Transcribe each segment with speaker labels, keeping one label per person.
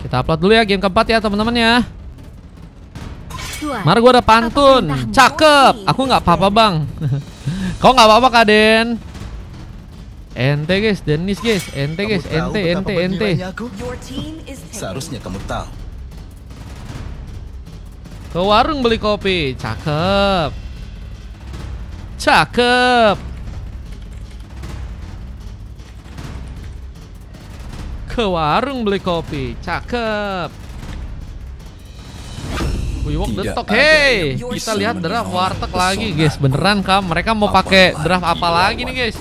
Speaker 1: Kita upload dulu ya game keempat ya teman-teman ya. Mari gua ada pantun. Cakep. Aku nggak apa-apa bang. Kau nggak apa-apa Kak Den. Ente guys, Denis guys. Ente guys, ente.
Speaker 2: Seharusnya kamu tahu.
Speaker 1: Ke warung beli kopi. Cakep. Cakep. Ke warung beli kopi. Cakep. Wiwok detok. Hey, kita lihat draft warteg lagi guys. Beneran kah? Mereka mau pakai draft apa lagi nih guys?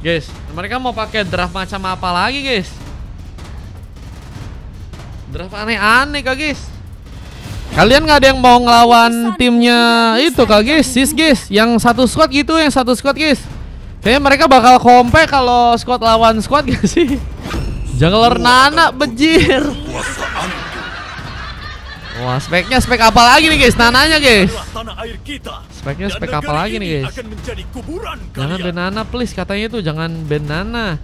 Speaker 1: Guys, mereka mau pakai draft macam apa lagi guys? Draft aneh-aneh kah guys? Kalian nggak ada yang mau ngelawan timnya itu kah guys? Sis guys, yang satu squad gitu, yang satu squad guys. Kayaknya mereka bakal kompe kalau squad lawan squad gak sih? Jungler Nana bejir. Wah, speknya spek apa lagi nih guys? Nananya guys. Speknya spek apa lagi nih guys? Jangan ban Nana please, katanya tuh jangan ban Nana.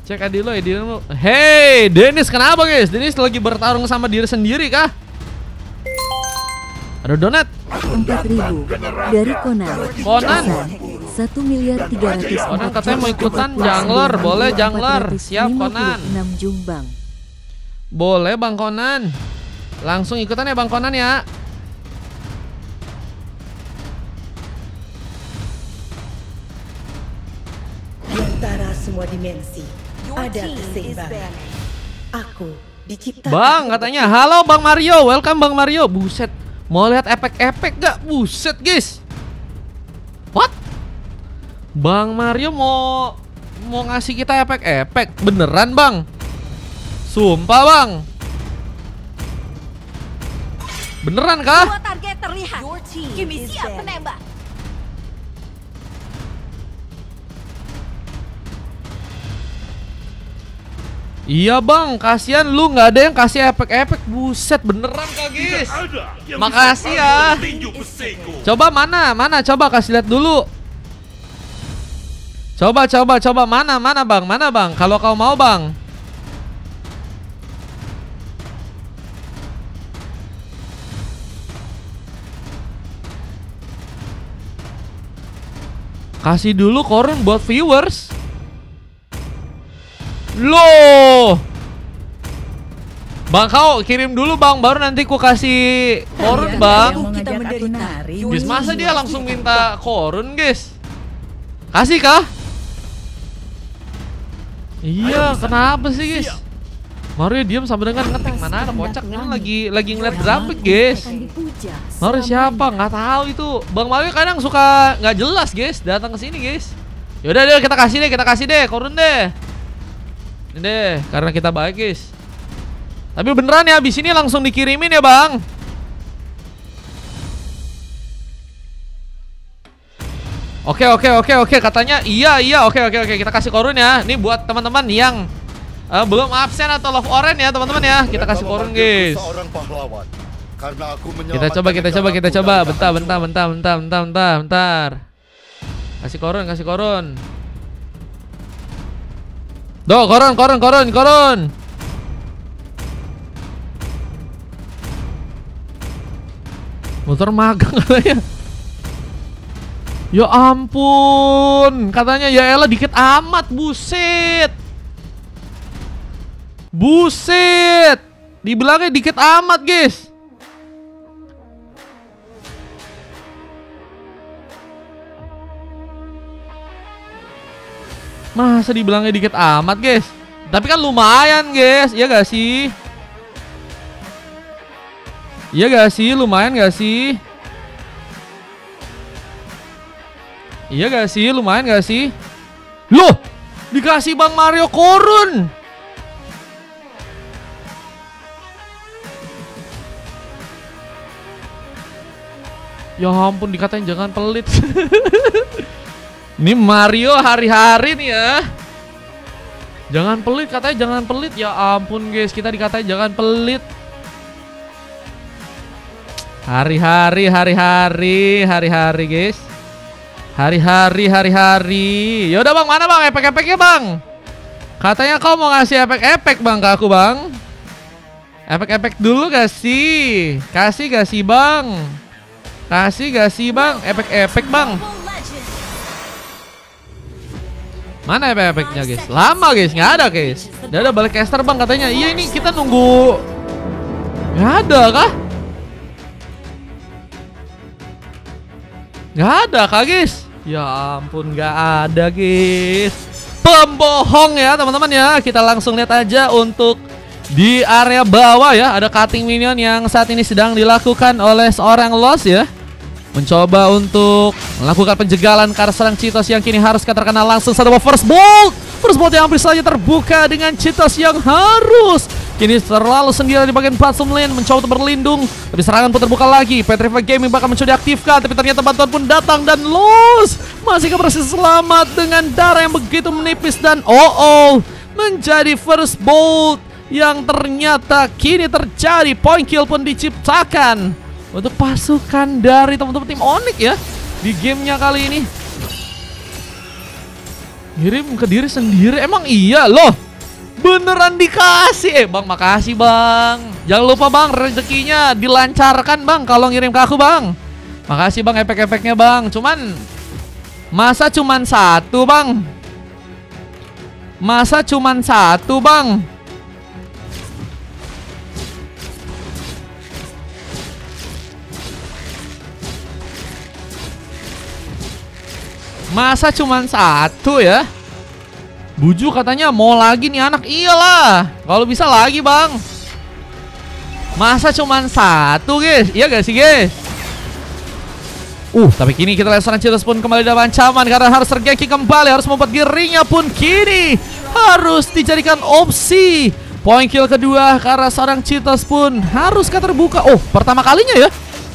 Speaker 1: Cek Adilo, Adilo. Hey, Dennis kenapa guys? Dennis lagi bertarung sama diri sendiri kah? Ada donat
Speaker 3: 4.000 dari Conan.
Speaker 1: Conan
Speaker 3: 1.300.000.
Speaker 1: Conan katanya mau ikutan jungler. Boleh jungler. Siap Conan.
Speaker 3: 6 Jumbang.
Speaker 1: Boleh Bang Conan. Langsung ikutan ya Bang Conan ya.
Speaker 4: Di antara semua dimensi ada keseimbangan. Aku diciptakan.
Speaker 1: Bang katanya, halo Bang Mario, welcome Bang Mario. Buset, mau lihat efek-efek gak? Buset guys. What? Bang Mario mau ngasih kita efek-efek beneran Bang? Sumpah Bang. Beneran kah?
Speaker 5: Dua target terlihat. Kimi siap menembak.
Speaker 1: Iya Bang, kasihan lu nggak ada yang kasih efek-efek. Buset, beneran kah guys? Makasih ya. Coba mana? Coba kasih lihat dulu. Coba mana Bang? Mana Bang? Kalau kau mau Bang. Kasih dulu korun buat viewers. Loh, Bang kau kirim dulu Bang, baru nanti ku kasih korun Bang.
Speaker 4: Kita menderita.
Speaker 1: Guys, masa dia langsung minta korun guys? Kasih kah? Iya, kenapa sih guys? Mario diam sambil dengan ngetik. Mana ada kocak ini lagi ngeliat grafik guys. Mario siapa? Nggak tahu itu. Bang Mario kadang suka nggak jelas guys datang ke sini guys. Yaudah deh kita kasih deh korun deh. Ini deh karena kita baik guys. Tapi beneran ya abis ini langsung dikirimin ya Bang. Oke katanya iya oke kita kasih korun ya. Ini buat teman-teman yang belum absen atau love orange ya teman-teman ya. Kita kasih korun guys. Kita coba. Bentar. Kasih korun. Duh, korun. Motor magang katanya. Ya ampun, katanya ya elah dikit amat, buset. Dibilangnya dikit amat, guys. Masa dibilangnya dikit amat, guys? Tapi kan lumayan, guys. Iya gak sih? Lumayan gak sih? Iya gak sih? Lumayan gak sih? Loh! Dikasih Bang Mario korun! Ya ampun, dikatain jangan pelit. Ini Mario hari-hari nih ya. Jangan pelit, katanya jangan pelit. Ya ampun guys, kita dikatain jangan pelit. Hari-hari guys. Hari-hari. Yaudah Bang, mana Bang efek-efeknya Bang? Katanya kau mau ngasih efek-efek Bang ke aku Bang. Efek-efek dulu gak sih? Kasih gak sih bang? Kasih gak sih bang? Efek-efek bang. Mana efek-efeknya guys? Lama guys, nggak ada guys. Nggak ada balik caster bang katanya. Iya ini kita nunggu. Nggak ada kah? Nggak ada kah guys? Ya ampun nggak ada guys. Pembohong ya teman-teman ya. Kita langsung lihat aja untuk di area bawah ya. Ada cutting minion yang saat ini sedang dilakukan oleh seorang Lost ya. Mencoba untuk melakukan penjegalan ke arah serang Cheetos yang kini harus terkena langsung satu first bolt. First bolt yang hampir saja terbuka dengan Cheetos yang harus kini terlalu sendiri di bagian bottom lane, mencoba untuk berlindung. Tapi serangan pun terbuka lagi. Petrify Gaming bakal mencoba diaktifkan, tapi ternyata bantuan pun datang dan Lost masih berhasil selamat dengan darah yang begitu menipis dan menjadi first bolt yang ternyata kini terjadi. Point kill pun diciptakan untuk pasukan dari teman-teman tim Onyx ya di gamenya kali ini. Ngirim ke diri sendiri, emang iya loh. Beneran dikasih. Bang makasih bang. Jangan lupa bang rezekinya dilancarkan bang kalau ngirim ke aku bang. Makasih bang efek-efeknya bang. Masa cuman satu bang? Masa cuman satu bang? Masa cuman satu ya? Buju katanya mau lagi nih anak. Iyalah, kalau bisa lagi bang. Masa cuman satu guys? Iya gak sih guys? Tapi kini kita lihat seorang Cheetos pun kembali dalam ancaman karena harus tergengki kembali. Harus membuat dirinya pun kini harus dijadikan opsi. Point kill kedua karena seorang Cheetos pun harus terbuka. Pertama kalinya ya.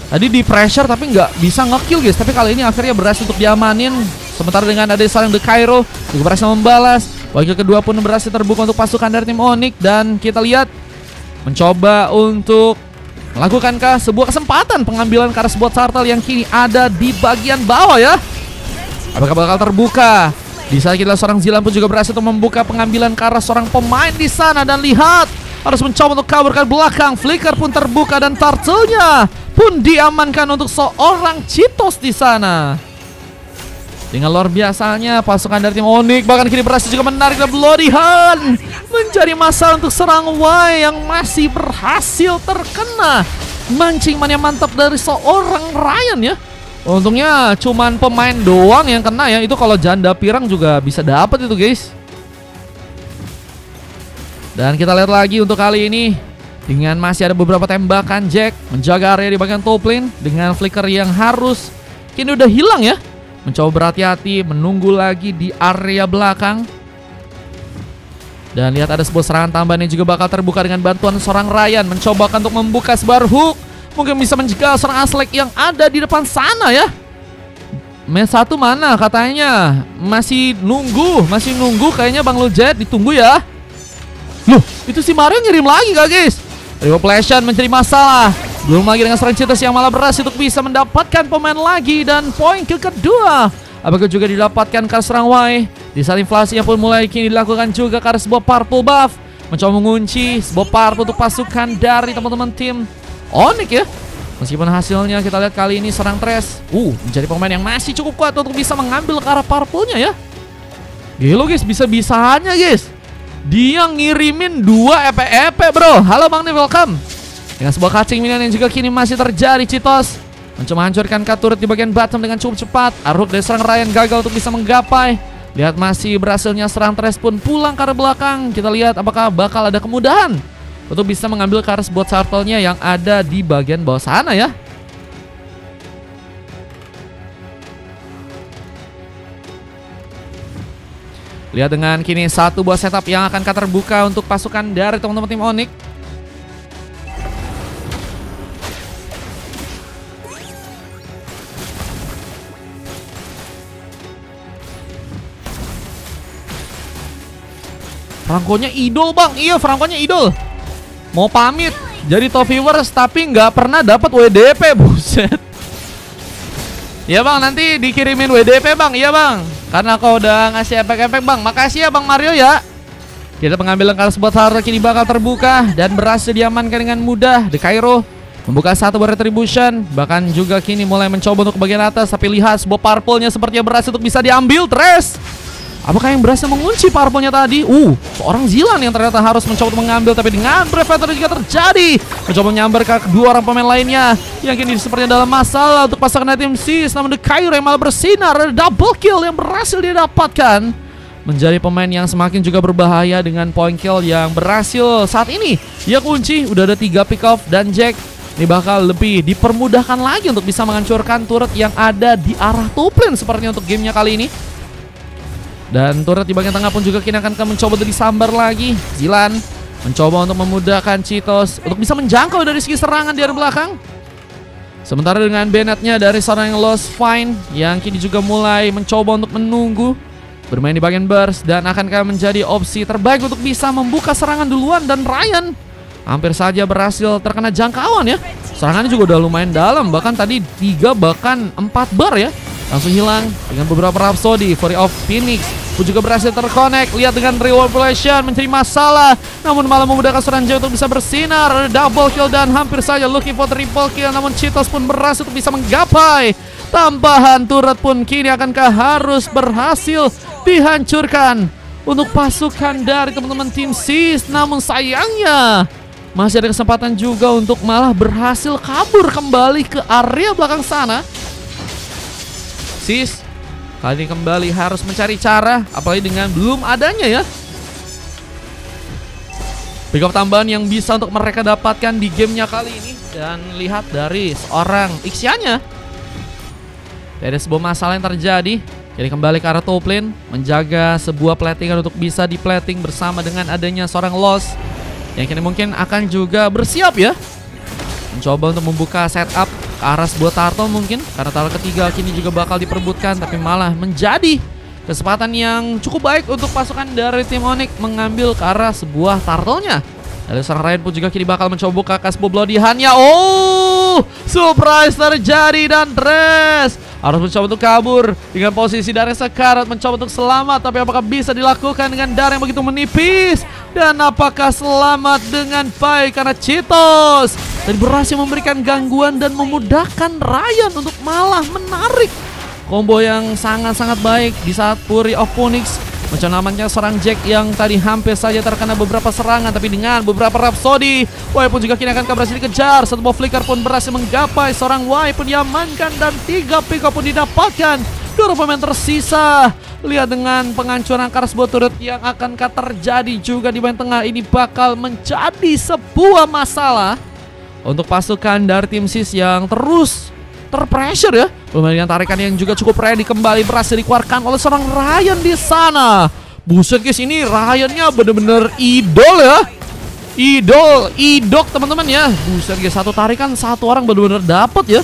Speaker 1: Tadi di pressure tapi nggak bisa nge-kill guys. Tapi kali ini akhirnya berhasil untuk diamanin. Sementara dengan ada seorang The Cairo juga berhasil membalas. Point kill kedua pun berhasil terbuka untuk pasukan dari tim Onyx. Dan kita lihat mencoba untuk melakukankah sebuah kesempatan pengambilan ke arah sebuah turtle yang kini ada di bagian bawah ya. Apakah bakal terbuka? Di saat kita seorang Zilan pun juga berhasil untuk membuka pengambilan ke arah seorang pemain di sana. Dan lihat, harus mencoba untuk cover ke belakang. Flicker pun terbuka dan turtle-nya pun diamankan untuk seorang Cheetos di sana. Dengan luar biasanya pasukan dari tim Onyx bahkan kini berhasil juga menarik dan Bloody Hand menjadi masalah untuk serang Y yang masih berhasil terkena mancingan yang mantap dari seorang Ryan ya. Untungnya cuman pemain doang yang kena ya. Itu kalau janda pirang juga bisa dapat itu guys. Dan kita lihat lagi untuk kali ini dengan masih ada beberapa tembakan Jack menjaga area di bagian top lane dengan flicker yang harus kini udah hilang ya. Mencoba berhati-hati, menunggu lagi di area belakang. Dan lihat ada sebuah serangan tambahan yang juga bakal terbuka dengan bantuan seorang Ryan. Mencoba untuk membuka sebar hook. Mungkin bisa menjegal seorang Aslek yang ada di depan sana ya. Match 1 mana katanya? Masih nunggu kayaknya Bang Lujet, ditunggu ya. Loh, itu si Mario ngirim lagi gak guys? Repopulation menjadi masalah. Belum lagi dengan seorang Cheetos yang malah berhasil untuk bisa mendapatkan pemain lagi. Dan poin kedua apakah juga didapatkan ke serang Y. Di saat inflasinya pun mulai kini dilakukan juga karena sebuah purple buff. Mencoba mengunci sebuah purple untuk pasukan dari teman-teman tim Onyx ya. Meskipun hasilnya kita lihat kali ini serang Thresh menjadi pemain yang masih cukup kuat untuk bisa mengambil ke arah purple-nya ya. Gila guys, bisa-bisanya guys dia ngirimin 2 EP bro. Halo Bang Nih, welcome. Dengan sebuah catching minion yang juga kini masih terjadi. Cheetos mencoba menghancurkan turret di bagian bottom dengan cukup cepat. Aruk dari serang Ryan gagal untuk bisa menggapai. Lihat masih berhasilnya serang Thresh pun pulang ke arah belakang. Kita lihat apakah bakal ada kemudahan untuk bisa mengambil ke arah sebuah turtle-nya yang ada di bagian bawah sana ya. Lihat dengan kini satu buah setup yang akan terbuka untuk pasukan dari teman-teman tim Onyx. Franco-nya idol bang. Iya, Franco-nya idol. Mau pamit jadi top viewers tapi nggak pernah dapat WDP. Buset. Iya bang, nanti dikirimin WDP bang. Iya bang, karena kau udah ngasih efek-efek bang. Makasih ya Bang Mario ya. Kita pengambilan karas buat Harta kini bakal terbuka dan berhasil diamankan dengan mudah. The Cairo membuka satu retribution, bahkan juga kini mulai mencoba untuk bagian atas. Tapi lihat sebuah purple-nya sepertinya berhasil untuk bisa diambil. Tres, apakah yang berhasil mengunci purple-nya tadi? Seorang Zilan yang ternyata harus mencoba untuk mengambil, tapi dengan Brevator juga terjadi. Mencoba menyambar ke kedua orang pemain lainnya yang kini sepertinya dalam masalah untuk pasangan tim Sis. Namun The Cairo yang malah bersinar, double kill yang berhasil dia dapatkan, menjadi pemain yang semakin juga berbahaya dengan point kill yang berhasil saat ini. Dia kunci, udah ada 3 pick off, dan Jack ini bakal lebih dipermudahkan lagi untuk bisa menghancurkan turret yang ada di arah top lane sepertinya untuk gamenya kali ini. Dan turret di bagian tengah pun juga kini akan mencoba untuk disambar lagi. Zilan mencoba untuk memudahkan Cheetos untuk bisa menjangkau dari segi serangan di arah belakang. Sementara dengan Bennett-nya dari seorang Lost Find yang kini juga mulai mencoba untuk menunggu bermain di bagian burst dan akankah menjadi opsi terbaik untuk bisa membuka serangan duluan. Dan Ryan hampir saja berhasil terkena jangkauan ya. Serangannya juga udah lumayan dalam, bahkan tadi 3 bahkan 4 bar ya. Langsung hilang dengan beberapa Rhapsody. Fury of Phoenix pun juga berhasil terkonek. Lihat dengan Reward Population menjadi masalah, namun malah memudahkan seorang Jay untuk bisa bersinar. Double kill dan hampir saja looking for triple kill, namun Cheetos pun berhasil untuk bisa menggapai. Tambahan turret pun kini akankah harus berhasil dihancurkan untuk pasukan dari teman-teman tim Sis. Namun sayangnya masih ada kesempatan juga untuk malah berhasil kabur kembali ke area belakang sana. Sis kali ini kembali harus mencari cara, apalagi dengan belum adanya ya pick up tambahan yang bisa untuk mereka dapatkan di gamenya kali ini. Dan lihat dari seorang Ixianya, ada sebuah masalah yang terjadi. Jadi kembali ke arah top lane, menjaga sebuah platingan untuk bisa di plating bersama dengan adanya seorang Lost yang kini mungkin akan juga bersiap ya, mencoba untuk membuka setup ke arah sebuah turtle mungkin, karena turtle ketiga kini juga bakal diperebutkan. Tapi malah menjadi kesempatan yang cukup baik untuk pasukan dari tim Onyx mengambil ke arah sebuah turtle-nya. Dari seorang Ryan pun juga kini bakal mencoba buka sebuah bloodihannya. Surprise terjadi dan Dres harus mencoba untuk kabur dengan posisi Darren sekarat, mencoba untuk selamat. Tapi apakah bisa dilakukan dengan Darren yang begitu menipis? Dan apakah selamat dengan baik karena Cheetos dan berhasil memberikan gangguan dan memudahkan Ryan untuk malah menarik combo yang sangat-sangat baik di saat Fury of Phoenix mencoba namanya seorang Jack yang tadi hampir saja terkena beberapa serangan, tapi dengan beberapa Rhapsody Y pun juga kini akan berhasil dikejar. Satu buah flicker pun berhasil menggapai seorang Y pun diamankan dan 3 pick up pun didapatkan. 2 pemain tersisa. Lihat dengan penghancuran karas buat turret yang akankah terjadi juga di bagian tengah, ini bakal menjadi sebuah masalah untuk pasukan dari tim Sis yang terus terpressure ya. Pemain tarikan yang juga cukup ready kembali berhasil dikeluarkan oleh seorang Ryan di sana. Buset guys, ini Ryan-nya bener-bener idol ya. Idok teman-teman ya. Buset guys, satu tarikan satu orang bener-bener dapet ya.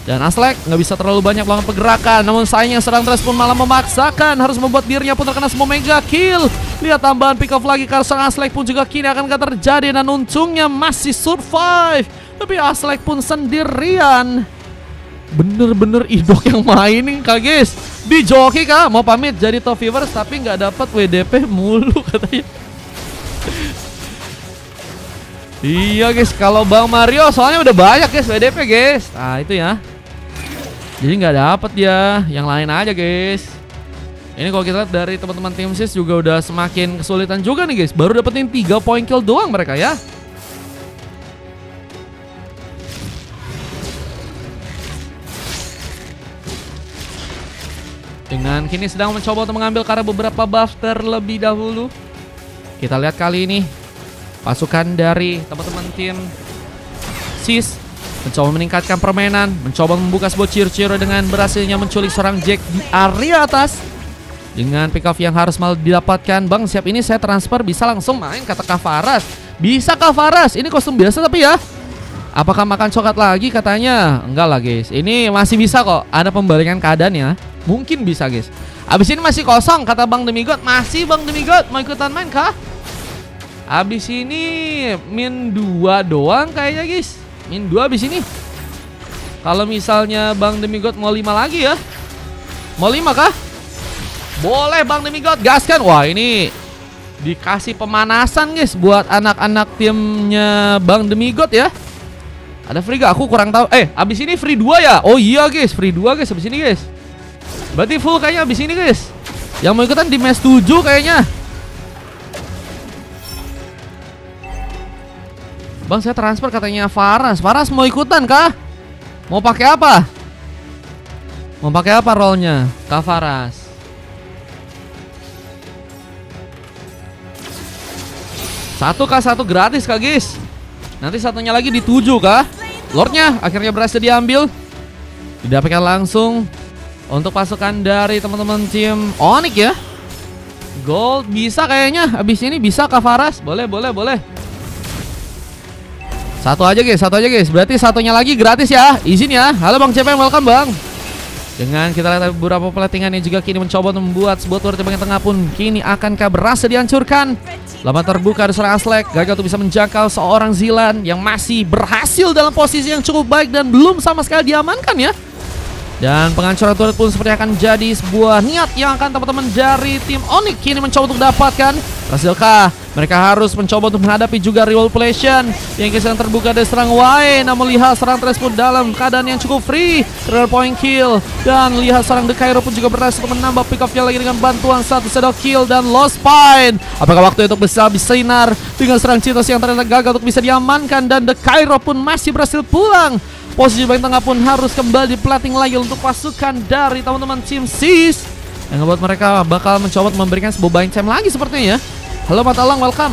Speaker 1: Dan Aslek nggak bisa terlalu banyak melakukan pergerakan, namun sayangnya serang Tres pun malah memaksakan harus membuat dirinya pun terkena semua mega kill. Lihat tambahan pick off lagi karena serang Aslek pun juga kini akan terjadi dan untungnya masih survive. Tapi Aslek pun sendirian. Bener-bener idok yang mainin kak guys. Di joki kak mau pamit jadi top viewers tapi nggak dapat WDP mulu katanya. Iya guys, kalau Bang Mario soalnya udah banyak guys WDP guys. Nah itu ya, jadi nggak dapet dia, yang lain aja guys. Ini kalau kita lihat dari teman-teman tim Sis juga udah semakin kesulitan juga nih guys. Baru dapetin 3 point kill doang mereka ya. Dengan kini sedang mencoba untuk mengambil karena beberapa buff terlebih dahulu. Kita lihat kali ini pasukan dari teman-teman tim Sis mencoba meningkatkan permainan, mencoba membuka sebuah ciri-ciri dengan berhasilnya menculik seorang Jack di area atas. Dengan pick off yang harus malah didapatkan. Bang siap ini saya transfer bisa langsung main, kata Kak Faras. Bisa Kak Faras, ini kostum biasa tapi ya. Apakah makan coklat lagi katanya? Enggak lah guys, ini masih bisa kok. Ada pembalikan keadaannya, mungkin bisa guys. Abis ini masih kosong kata Bang Demigod. Masih Bang Demigod, mau ikutan main kah? Abis ini min 2 doang kayaknya guys. Min 2 abis ini. Kalau misalnya Bang Demigod mau 5 lagi ya. Mau 5 kah? Boleh Bang Demigod, gaskan. Wah ini Dikasih pemanasan guys buat anak-anak timnya Bang Demigod ya. Ada free gak? Aku kurang tahu. Abis ini free 2 ya? Oh iya guys, free 2 guys abis ini guys. Berarti full kayaknya abis ini guys. Yang mau ikutan di match 7 kayaknya. Bang, saya transfer katanya Faras. Faras mau ikutan kah? Mau pakai apa? Mau pakai apa role-nya? Kak Faras. Satu kah? Satu gratis kah guys? Nanti satunya lagi di 7 kah? Lordnya akhirnya berhasil diambil. Didapatkan langsung untuk pasukan dari teman-teman tim Onyx ya. Gold bisa kayaknya. Abis ini bisa Kak Faras. Boleh. Satu aja guys. Berarti satunya lagi gratis ya. Izin ya. Halo Bang CPM, welcome Bang. Dengan kita lihat beberapa platingan yang juga kini mencoba untuk membuat sebuah turret di bagian tengah pun kini akankah berhasil dihancurkan. Lama terbuka ada seorang Aslek, gagal untuk bisa menjangkau seorang Zilan yang masih berhasil dalam posisi yang cukup baik dan belum sama sekali diamankan ya. Dan penghancuran turret pun seperti akan jadi sebuah niat yang akan teman-teman dari tim Onyx kini mencoba untuk dapatkan. Berhasilkah? Mereka harus mencoba untuk menghadapi juga Rival Population yang sedang terbuka dari serang Y. Namun lihat serang Trash pun dalam keadaan yang cukup free. Triple point kill. Dan lihat serang The Cairo pun juga berhasil untuk menambah pick off-nya lagi dengan bantuan satu shadow kill dan Lost Spine. Apakah waktu untuk bisa bersinar dengan serang Citos yang ternyata gagal untuk bisa diamankan. Dan The Cairo pun masih berhasil pulang. Posisi bagian tengah pun harus kembali plating lagi untuk pasukan dari teman-teman tim Sis, yang membuat mereka bakal mencoba memberikan sebuah buying time lagi sepertinya ya. Halo Matalang, welcome.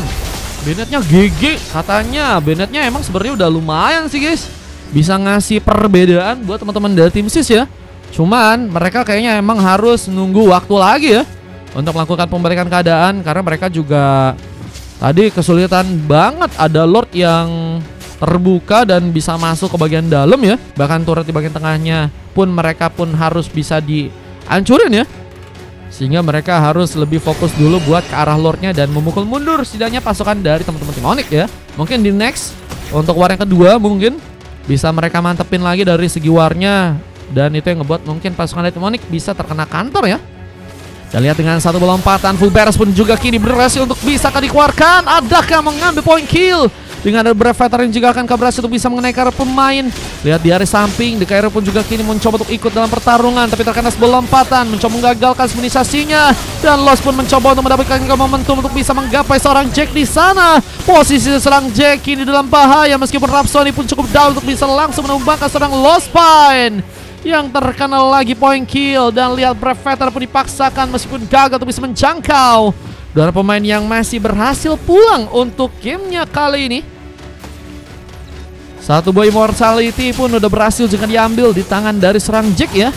Speaker 1: Bennetnya GG katanya. Bennetnya emang sebenarnya udah lumayan sih guys, bisa ngasih perbedaan buat teman-teman dari tim Sis ya. Cuman mereka kayaknya emang harus nunggu waktu lagi ya untuk melakukan pembalikan keadaan, karena mereka juga tadi kesulitan banget. Ada Lord yang terbuka dan bisa masuk ke bagian dalam ya. Bahkan turret di bagian tengahnya pun mereka pun harus bisa dihancurin ya. Sehingga mereka harus lebih fokus dulu buat ke arah Lordnya dan memukul mundur setidaknya pasukan dari teman-teman tim Onyx ya. Mungkin di next untuk war yang kedua mungkin bisa mereka mantepin lagi dari segi warnya. Dan itu yang ngebuat mungkin pasukan dari tim Onyx bisa terkena kantor ya. Dan lihat dengan satu lompatan full beres pun juga kini berhasil untuk bisa dikeluarkan. Adakah mengambil point kill? Dengan ada beberapa veteran juga akan berhasil untuk bisa mengenai ke arah pemain. Lihat di area samping, The Cairo pun juga kini mencoba untuk ikut dalam pertarungan, tapi terkena sebuah lompatan, mencoba menggagalkan seminisasinya. Dan Lost pun mencoba untuk mendapatkan momentum untuk bisa menggapai seorang Jack di sana. Posisi seorang Jack kini dalam bahaya, meskipun Rhapsody pun cukup down untuk bisa langsung menumbangkan seorang Lost Spine yang terkena lagi point kill. Dan lihat Brave Veteran pun dipaksakan meskipun gagal untuk bisa menjangkau. Dua pemain yang masih berhasil pulang untuk gamenya kali ini. Satu buah immortality pun udah berhasil juga diambil di tangan dari serang Jack ya,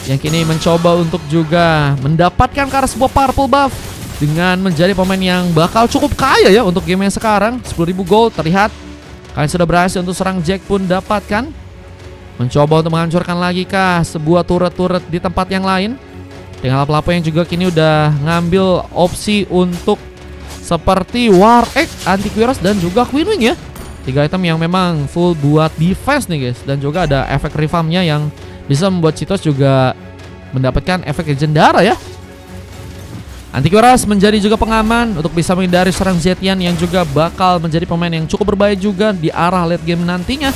Speaker 1: yang kini mencoba untuk juga mendapatkan ke arah sebuah purple buff dengan menjadi pemain yang bakal cukup kaya ya untuk game yang sekarang. 10.000 gold terlihat kalian sudah berhasil untuk serang Jack pun dapatkan. Mencoba untuk menghancurkan lagi kah sebuah turret-turret di tempat yang lain. Dengan lapo-lapo yang juga kini udah ngambil opsi untuk seperti War Egg, Antivirus dan juga Queen Wing ya. 3 item yang memang full buat defense nih guys. Dan juga ada efek refarmnya yang bisa membuat Citos juga mendapatkan efek legendara ya. Antivirus menjadi juga pengaman untuk bisa menghindari serang Zetian yang juga bakal menjadi pemain yang cukup berbahaya juga di arah late game nantinya.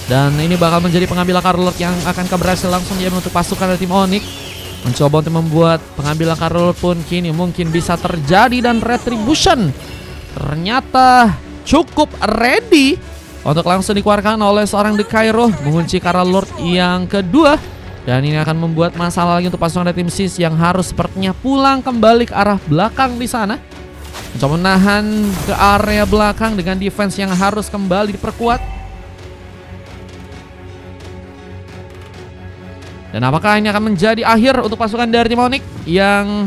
Speaker 1: Dan ini bakal menjadi pengambilan Carlord yang akan berhasil langsung diambil untuk pasukan dari tim Onyx. Mencoba untuk membuat pengambilan Carlord pun kini mungkin bisa terjadi. Dan Retribution ternyata cukup ready untuk langsung dikeluarkan oleh seorang The Cairo, mengunci Carlord yang kedua. Dan ini akan membuat masalah lagi untuk pasukan dari tim Sis yang harus sepertinya pulang kembali ke arah belakang di sana. Mencoba menahan ke area belakang dengan defense yang harus kembali diperkuat. Dan apakah ini akan menjadi akhir untuk pasukan dari tim Onyx yang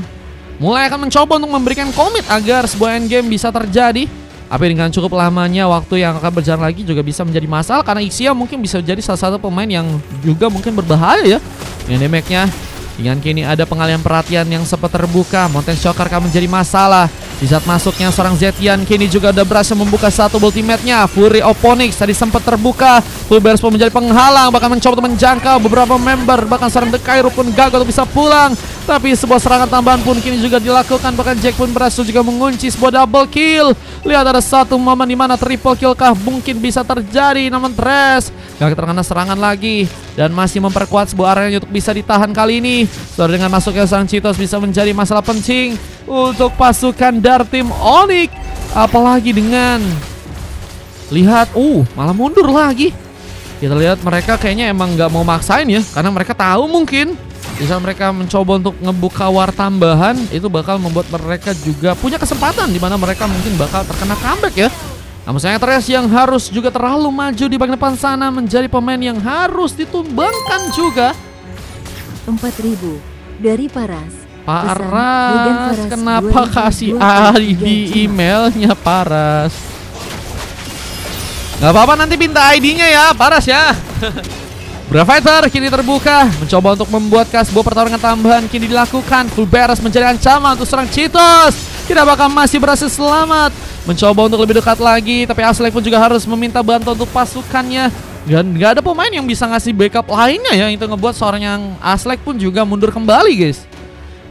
Speaker 1: mulai akan mencoba untuk memberikan komit agar sebuah endgame bisa terjadi. Tapi dengan cukup lamanya waktu yang akan berjalan lagi juga bisa menjadi masalah, karena Ixia mungkin bisa jadi salah satu pemain yang juga mungkin berbahaya ya. Dengan damage-nya, dengan kini ada pengalihan perhatian yang sempat terbuka. Mountain Shocker akan menjadi masalah. Di saat masuknya seorang Zetian, kini juga udah berhasil membuka satu ultimate-nya. Fury of Onyx tadi sempat terbuka. Full Bears pun menjadi penghalang, bahkan mencoba untuk menjangkau beberapa member. Bahkan seorang The Cairo pun gagal untuk bisa pulang. Tapi sebuah serangan tambahan pun kini juga dilakukan. Bahkan Jack pun berhasil juga mengunci sebuah double kill. Lihat ada satu momen di mana triple kill kah mungkin bisa terjadi, namun Thresh gak terkena serangan lagi dan masih memperkuat sebuah area untuk bisa ditahan kali ini. Setelah dengan masuknya sang Cheetos bisa menjadi masalah penting untuk pasukan dari tim Onyx. Apalagi dengan lihat, malah mundur lagi. Kita lihat mereka kayaknya emang nggak mau maksain ya, karena mereka tahu mungkin bisa mereka mencoba untuk ngebuka war tambahan itu bakal membuat mereka juga punya kesempatan di mana mereka mungkin bakal terkena comeback ya. Namun sayang Thresh yang harus juga terlalu maju di bagian depan sana menjadi pemain yang harus ditumbangkan juga.
Speaker 3: 4000 dari Paras.
Speaker 1: Paras, kenapa kasih ID emailnya Paras? Gak apa-apa, nanti minta ID-nya ya Paras ya. Brave Fighter kini terbuka, mencoba untuk membuat sebuah pertarungan tambahan kini dilakukan. Full Bears menjadi ancaman untuk serang Cheetos. Tidak bakal masih berhasil selamat. Mencoba untuk lebih dekat lagi, tapi Aslek pun juga harus meminta bantuan untuk pasukannya. Dan gak ada pemain yang bisa ngasih backup lainnya ya. Itu ngebuat seorang yang Aslek pun juga mundur kembali guys.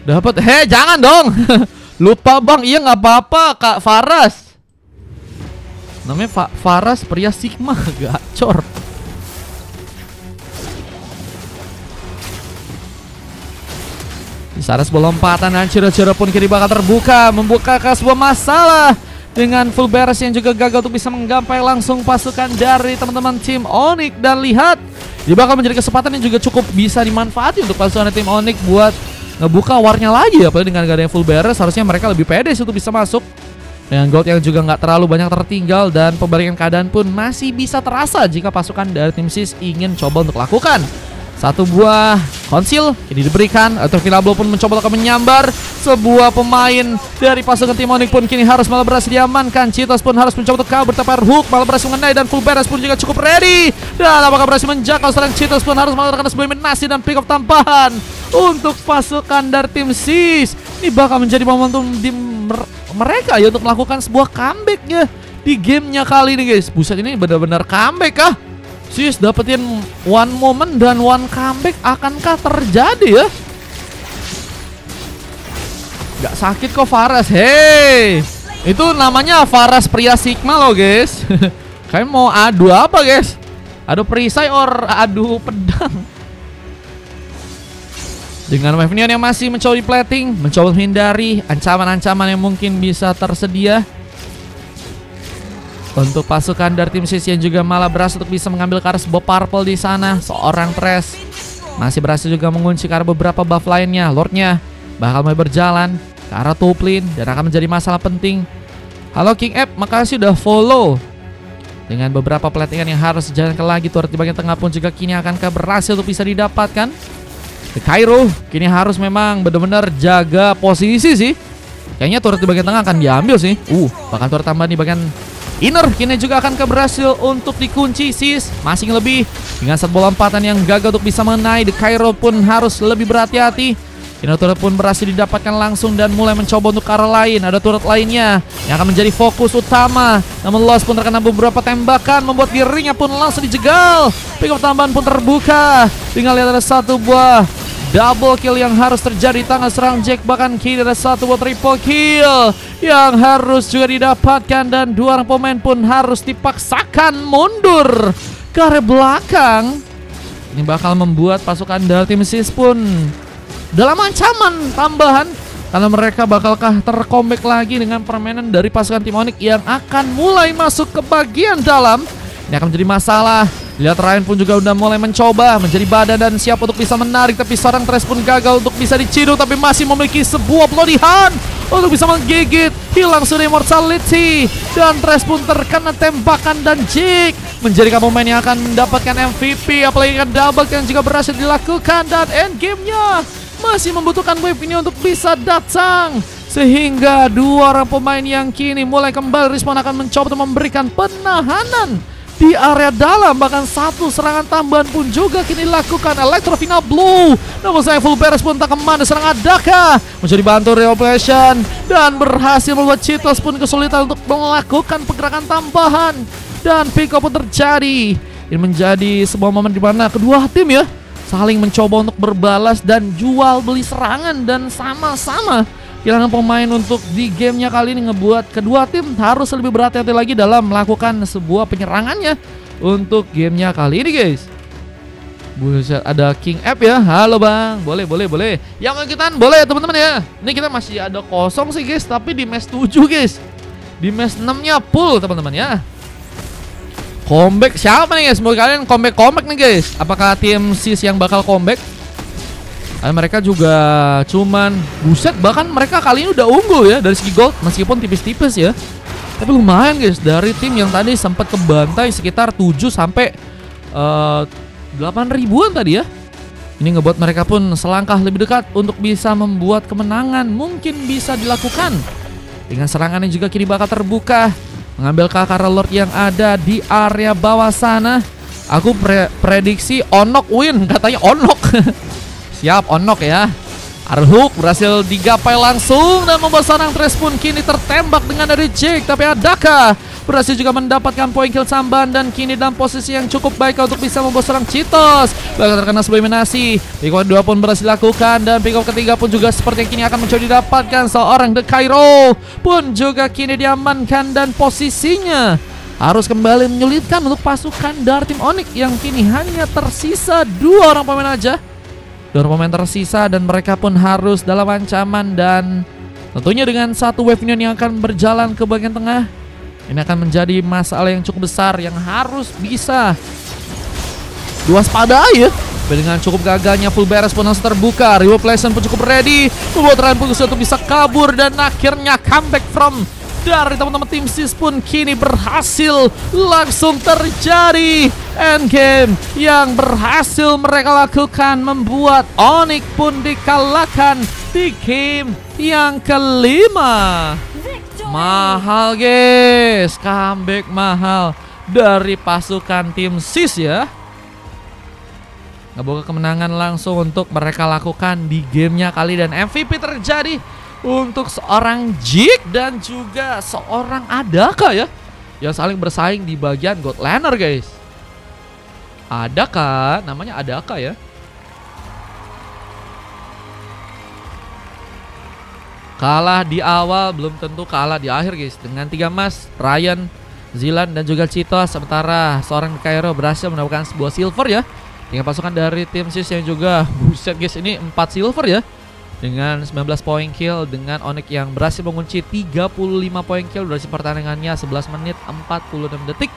Speaker 1: Dapat, jangan dong. Lupa bang, iya nggak apa-apa Kak Faras. Namanya Faras pria Sigma, gacor. Di sana sebuah lompatan dan ciro-ciro pun kini bakal terbuka, membuka ke sebuah masalah dengan Full Bears yang juga gagal untuk bisa menggapai langsung pasukan dari teman-teman tim Onyx. Dan lihat, dia bakal menjadi kesempatan yang juga cukup bisa dimanfaati untuk pasukan tim Onyx buat ngebuka warnya lagi ya. Apalagi dengan gak ada yang Full Bears, harusnya mereka lebih pede untuk bisa masuk. Dengan gold yang juga nggak terlalu banyak tertinggal dan pembalikan keadaan pun masih bisa terasa jika pasukan dari tim SIS ingin coba untuk lakukan. Satu buah konsil ini diberikan, atau Vilablo pun mencoba untuk menyambar. Sebuah pemain dari pasukan tim Onyx pun kini harus malah berhasil diamankan. Cheetos pun harus mencoba untuk kabur, tapi Hook malah berhasil mengenai dan Full Bears pun juga cukup ready. Dan apakah berhasil menjangkau seorang Cheetos pun harus malah terkena sebuah eliminasi dan pick up tambahan untuk pasukan dari tim SIS. Ini bakal menjadi momentum di mereka ya untuk melakukan sebuah comeback ya di gamenya kali ini guys. Buset, ini benar-benar comeback kah? SIS dapetin one moment dan one comeback, akankah terjadi ya? Gak sakit kok Faras. Hey, itu namanya Faras pria Sigma loh guys. Kalian mau adu apa guys? Adu perisai or adu pedang? Dengan Mavinion yang masih mencoba di plating, mencoba menghindari ancaman-ancaman yang mungkin bisa tersedia untuk pasukan dari tim SIS yang juga malah berhasil untuk bisa mengambil ke arah sebuah purple di sana. Seorang Thresh masih berhasil juga mengunci ke arah beberapa buff lainnya. Lordnya bakal mulai berjalan ke arah top lane dan akan menjadi masalah penting. Halo King App, makasih udah follow. Dengan beberapa platingan yang harus dijalankan lagi, turret di bagian tengah pun juga kini akankah berhasil untuk bisa didapatkan. The Cairo kini harus memang benar-benar jaga posisi sih. Kayaknya turret di bagian tengah akan diambil sih. Bahkan turret tambahan di bagian inner kini juga akan berhasil untuk dikunci. SIS masih lebih dengan satu bola lompatan yang gagal untuk bisa mengenai. The Cairo pun harus lebih berhati-hati. Kini turret pun berhasil didapatkan langsung dan mulai mencoba untuk ke arah lain. Ada turret lainnya yang akan menjadi fokus utama. Namun Lost pun terkena beberapa tembakan, membuat dirinya pun langsung dijegal. Pick up tambahan pun terbuka. Tinggal lihat ada satu buah double kill yang harus terjadi di tangan serang Jack. Bahkan kini ada satu buah triple kill yang harus juga didapatkan. Dan dua orang pemain pun harus dipaksakan mundur ke arah belakang. Ini bakal membuat pasukan dari tim SIS pun dalam ancaman tambahan, karena mereka bakalkah tercomeback lagi dengan permainan dari pasukan tim Onyx yang akan mulai masuk ke bagian dalam. Ini akan menjadi masalah. Lihat Ryan pun juga udah mulai mencoba menjadi badan dan siap untuk bisa menarik, tapi seorang Thresh pun gagal untuk bisa diciduk, tapi masih memiliki sebuah pelodihan untuk bisa menggigit. Hilang sudah immortality dan Thresh pun terkena tembakan dan Jig menjadikan pemain yang akan mendapatkan MVP. Apalagi kan double yang juga berhasil dilakukan dan endgame-nya masih membutuhkan wave ini untuk bisa datang. Sehingga dua orang pemain yang kini mulai kembali respawn akan mencoba untuk memberikan penahanan di area dalam. Bahkan satu serangan tambahan pun juga kini dilakukan. Electrovina Blue, namun saya full beres pun tak kemana. Serang Adaka mencoba dibantu Reoperation dan berhasil membuat Cheetos pun kesulitan untuk melakukan pergerakan tambahan. Dan pick up pun terjadi. Ini menjadi sebuah momen di mana kedua tim ya saling mencoba untuk berbalas dan jual beli serangan, dan sama-sama kehilangan pemain untuk di gamenya kali ini ngebuat kedua tim harus lebih berhati-hati lagi dalam melakukan sebuah penyerangannya untuk gamenya kali ini guys. Buset, ada King App ya. Halo bang, boleh. Yang ngikutan boleh ya teman-teman ya. Ini kita masih ada kosong sih guys, tapi di match 7 guys. Di match 6-nya full teman-teman ya. Comeback siapa nih guys? Semoga kalian comeback nih guys. Apakah tim SIS yang bakal comeback? Mereka juga cuman buset, bahkan mereka kali ini udah unggul ya dari segi gold meskipun tipis-tipis ya. Tapi lumayan guys, dari tim yang tadi sempat kebantai sekitar 7 sampai 8 ribuan tadi ya. Ini ngebuat mereka pun selangkah lebih dekat untuk bisa membuat kemenangan mungkin bisa dilakukan. Dengan serangan yang juga kini bakal terbuka, mengambil Kakara Lord yang ada di area bawah sana. Aku prediksi Onok win, katanya Onok. Siap, Onok ya. Arhuk berhasil digapai langsung dan membuat seorang Trash pun kini tertembak dengan dari Jake. Tapi Adaka berhasil juga mendapatkan poin kill tambahan dan kini dalam posisi yang cukup baik untuk bisa membuat seorang Cheetos. Bahkan terkena sebuah eliminasi. Pick up 2 pun berhasil dilakukan dan pick up ketiga pun juga seperti yang kini akan mencoba didapatkan. Seorang The Cairo pun juga kini diamankan dan posisinya harus kembali menyulitkan untuk pasukan dari tim Onyx yang kini hanya tersisa 2 orang pemain aja. 2 pemain tersisa dan mereka pun harus dalam ancaman, dan tentunya dengan satu wave union yang akan berjalan ke bagian tengah, ini akan menjadi masalah yang cukup besar yang harus bisa diwaspadai ya. Dengan cukup gagalnya full beres pun langsung terbuka. Reoperation pun cukup ready, membuat Ryan pun untuk bisa kabur, dan akhirnya comeback from dari teman-teman tim SIS pun kini berhasil langsung terjadi. Endgame yang berhasil mereka lakukan membuat Onyx pun dikalahkan di game yang kelima. Mahal guys, comeback mahal dari pasukan tim SIS ya. Ngebawa kemenangan langsung untuk mereka lakukan di gamenya kali, dan MVP terjadi untuk seorang Jig dan juga seorang Adaka ya, yang saling bersaing di bagian God Laner guys. Adaka, namanya Adaka ya. Kalah di awal belum tentu kalah di akhir guys. Dengan 3 emas, Ryan, Zilan dan juga Cheetos. Sementara seorang Cairo berhasil mendapatkan sebuah silver ya. Dengan pasukan dari tim SIS yang juga buset guys, ini 4 silver ya. Dengan 19 poin kill, dengan Onyx yang berhasil mengunci 35 poin kill durasi pertandingannya 11 menit 46 detik.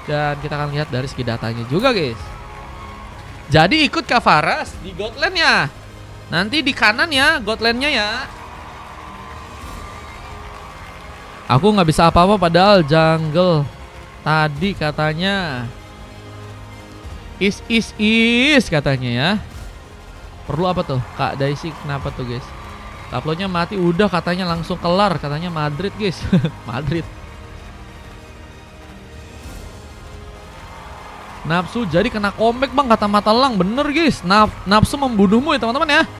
Speaker 1: Dan kita akan lihat dari segi datanya juga guys. Jadi ikut Kavaras di Godland-nya. Nanti di kanan ya Godland-nya ya. Aku nggak bisa apa-apa padahal jungle tadi katanya is katanya ya. Perlu apa tuh Kak Daisy, kenapa tuh guys? Uploadnya mati udah katanya langsung kelar, katanya Madrid guys. Madrid. Nafsu jadi kena comeback bang, kata Matalang. Bener guys, nafsu membunuhmu ya teman-teman ya.